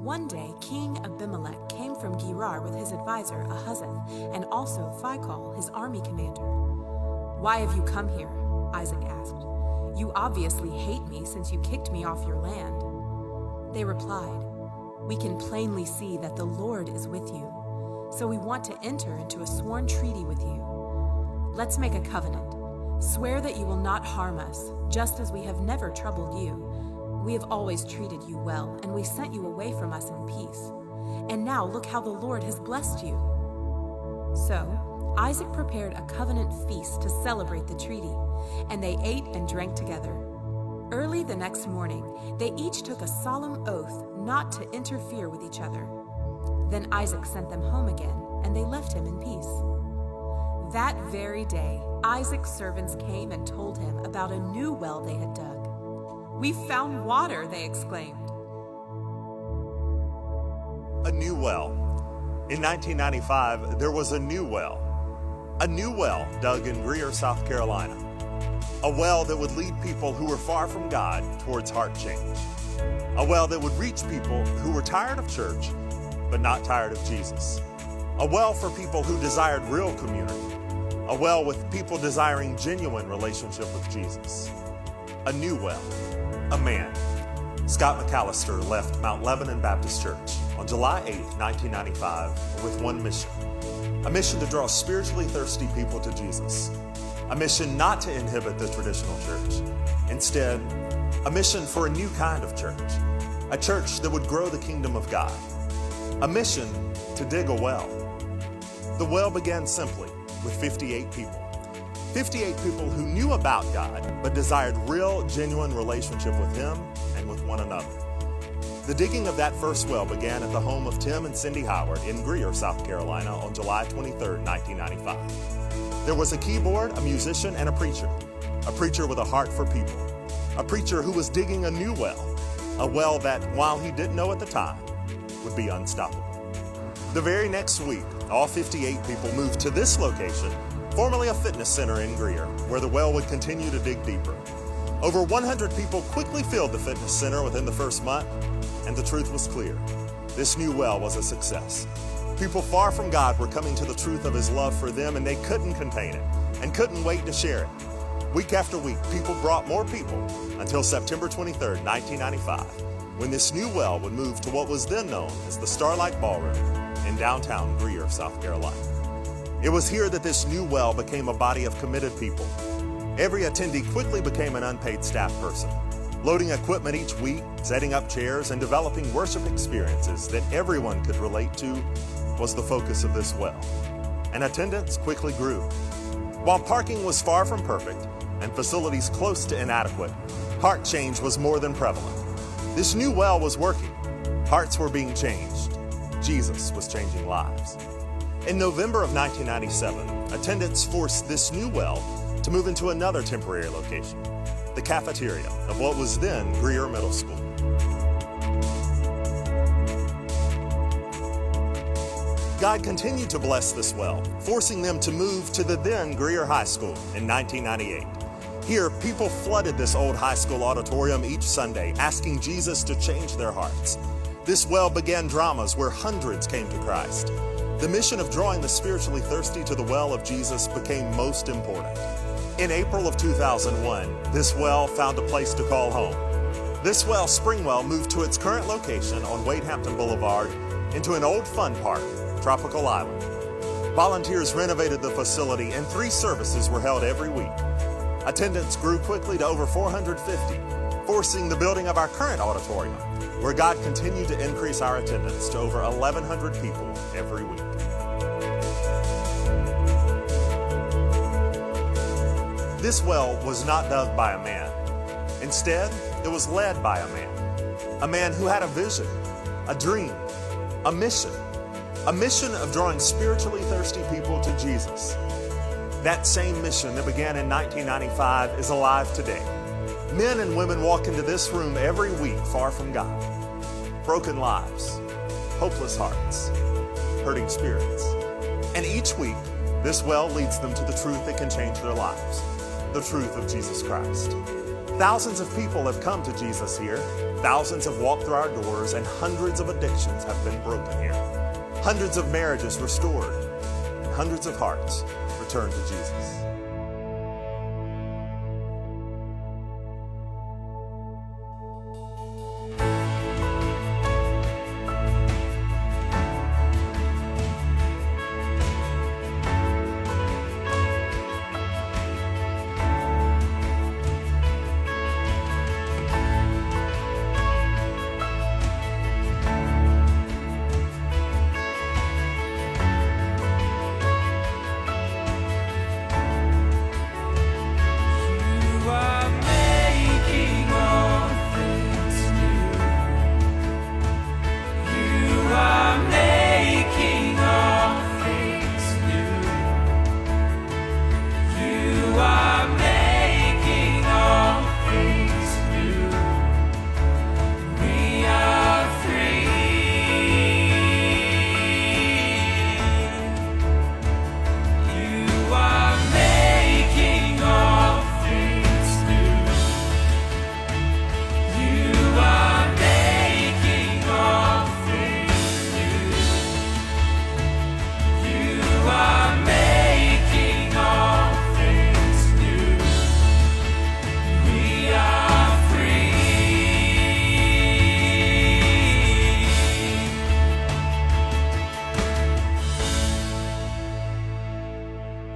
One day, King Abimelech came from Gerar with his advisor Ahazath, and also Phicol, his army commander. "Why have you come here?" Isaac asked. "You obviously hate me since you kicked me off your land." They replied, "We can plainly see that the Lord is with you, so we want to enter into a sworn treaty with you. Let's make a covenant. Swear that you will not harm us, just as we have never troubled you. We have always treated you well, and we sent you away from us in peace. And now look how the Lord has blessed you." So Isaac prepared a covenant feast to celebrate the treaty, and they ate and drank together. Early the next morning, they each took a solemn oath not to interfere with each other. Then Isaac sent them home again, and they left him in peace. That very day, Isaac's servants came and told him about a new well they had dug. "We found water," they exclaimed. A new well. In 1995, there was a new well. A new well dug in Greer, South Carolina. A well that would lead people who were far from God towards heart change. A well that would reach people who were tired of church, but not tired of Jesus. A well for people who desired real community. A well with people desiring genuine relationship with Jesus. A new well. A man. Scott McAllister left Mount Lebanon Baptist Church on July 8, 1995 with one mission. A mission to draw spiritually thirsty people to Jesus. A mission not to inhibit the traditional church. Instead, a mission for a new kind of church. A church that would grow the kingdom of God. A mission to dig a well. The well began simply with 58 people. 58 people who knew about God, but desired real, genuine relationship with Him and with one another. The digging of that first well began at the home of Tim and Cindy Howard in Greer, South Carolina on July 23, 1995. There was a keyboard, a musician, and a preacher with a heart for people, a preacher who was digging a new well, a well that, while he didn't know at the time, would be unstoppable. The very next week, all 58 people moved to this location, formerly a fitness center in Greer, where the well would continue to dig deeper. Over 100 people quickly filled the fitness center within the first month, and the truth was clear. This new well was a success. People far from God were coming to the truth of His love for them, and they couldn't contain it and couldn't wait to share it. Week after week, people brought more people until September 23, 1995, when this new well would move to what was then known as the Starlight Ballroom in downtown Greer, South Carolina. It was here that this new well became a body of committed people. Every attendee quickly became an unpaid staff person, loading equipment each week, setting up chairs, and developing worship experiences that everyone could relate to was the focus of this well. And attendance quickly grew. While parking was far from perfect and facilities close to inadequate, heart change was more than prevalent. This new well was working. Hearts were being changed. Jesus was changing lives. In November of 1997, attendance forced this new well to move into another temporary location, the cafeteria of what was then Greer Middle School. God continued to bless this well, forcing them to move to the then Greer High School in 1998. Here, people flooded this old high school auditorium each Sunday, asking Jesus to change their hearts. This well began dramas where hundreds came to Christ. The mission of drawing the spiritually thirsty to the well of Jesus became most important. In April of 2001, this well found a place to call home. This well, Springwell, moved to its current location on Wade Hampton Boulevard into an old fun park, Tropical Island. Volunteers renovated the facility and 3 services were held every week. Attendance grew quickly to over 450, forcing the building of our current auditorium, where God continued to increase our attendance to over 1,100 people every week. This well was not dug by a man. Instead, it was led by a man who had a vision, a dream, a mission of drawing spiritually thirsty people to Jesus. That same mission that began in 1995 is alive today. Men and women walk into this room every week far from God. Broken lives, hopeless hearts, hurting spirits. And each week, this well leads them to the truth that can change their lives, the truth of Jesus Christ. Thousands of people have come to Jesus here. Thousands have walked through our doors, and hundreds of addictions have been broken here. Hundreds of marriages restored, and hundreds of hearts returned to Jesus.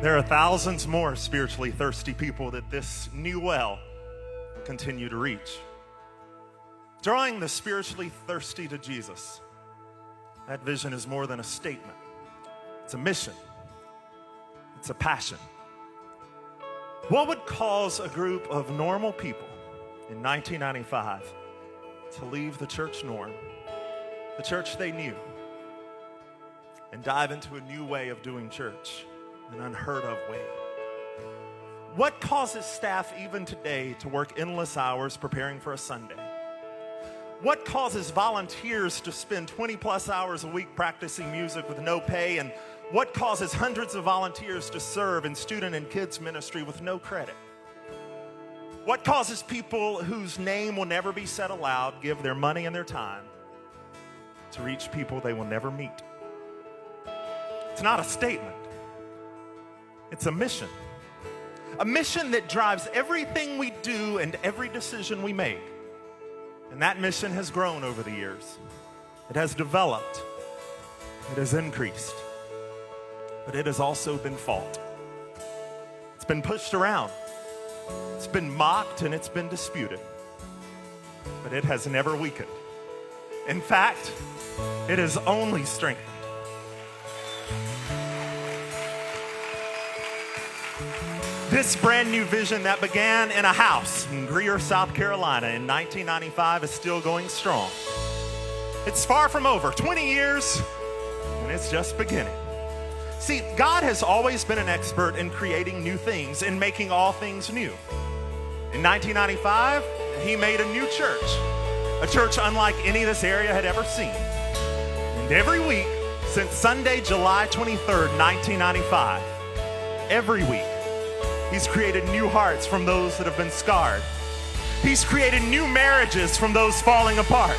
There are thousands more spiritually thirsty people that this new well will continue to reach. Drawing the spiritually thirsty to Jesus, that vision is more than a statement. It's a mission. It's a passion. What would cause a group of normal people in 1995 to leave the church norm, the church they knew, and dive into a new way of doing church? An unheard of way. What causes staff even today to work endless hours preparing for a Sunday? What causes volunteers to spend 20 plus hours a week practicing music with no pay? And what causes hundreds of volunteers to serve in student and kids ministry with no credit? What causes people whose name will never be said aloud give their money and their time to reach people they will never meet? It's not a statement. It's a mission that drives everything we do and every decision we make. And that mission has grown over the years. It has developed. It has increased. But it has also been fought. It's been pushed around. It's been mocked and it's been disputed. But it has never weakened. In fact, it has only strengthened. This brand new vision that began in a house in Greer, South Carolina in 1995 is still going strong. It's far from over, 20 years, and it's just beginning. See, God has always been an expert in creating new things, in making all things new. In 1995, he made a new church, a church unlike any this area had ever seen. And every week, since Sunday, July 23rd, 1995, every week, he's created new hearts from those that have been scarred. He's created new marriages from those falling apart.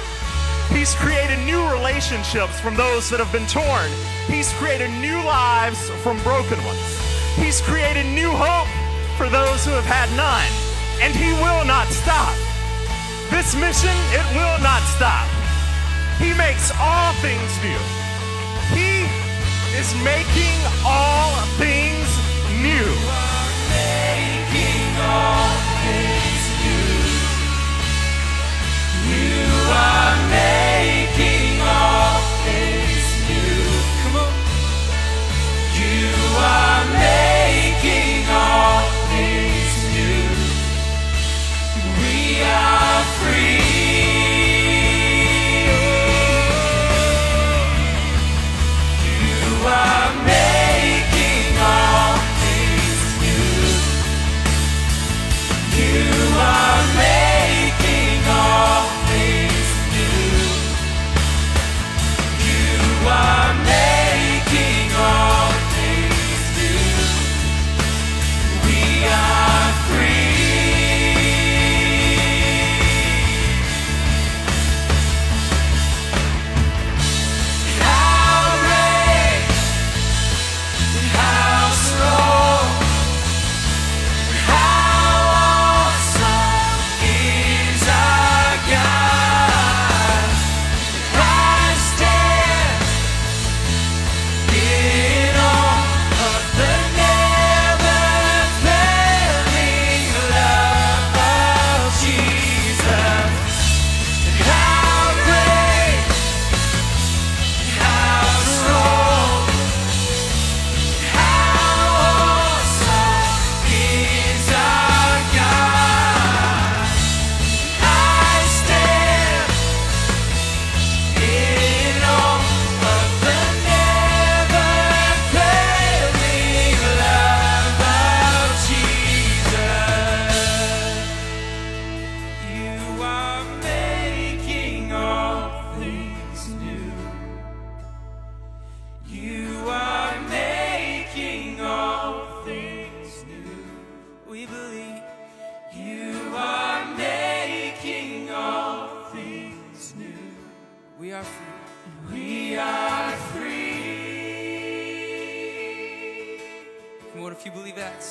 He's created new relationships from those that have been torn. He's created new lives from broken ones. He's created new hope for those who have had none. And he will not stop. This mission, it will not stop. He makes all things new. He is making all things new. Making all things new. You are making all things new. Come on. You are making all things new. We are free. You are making all things new.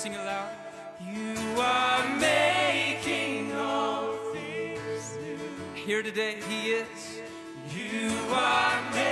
Sing it loud. You are making all things new. Here today, He is. You are making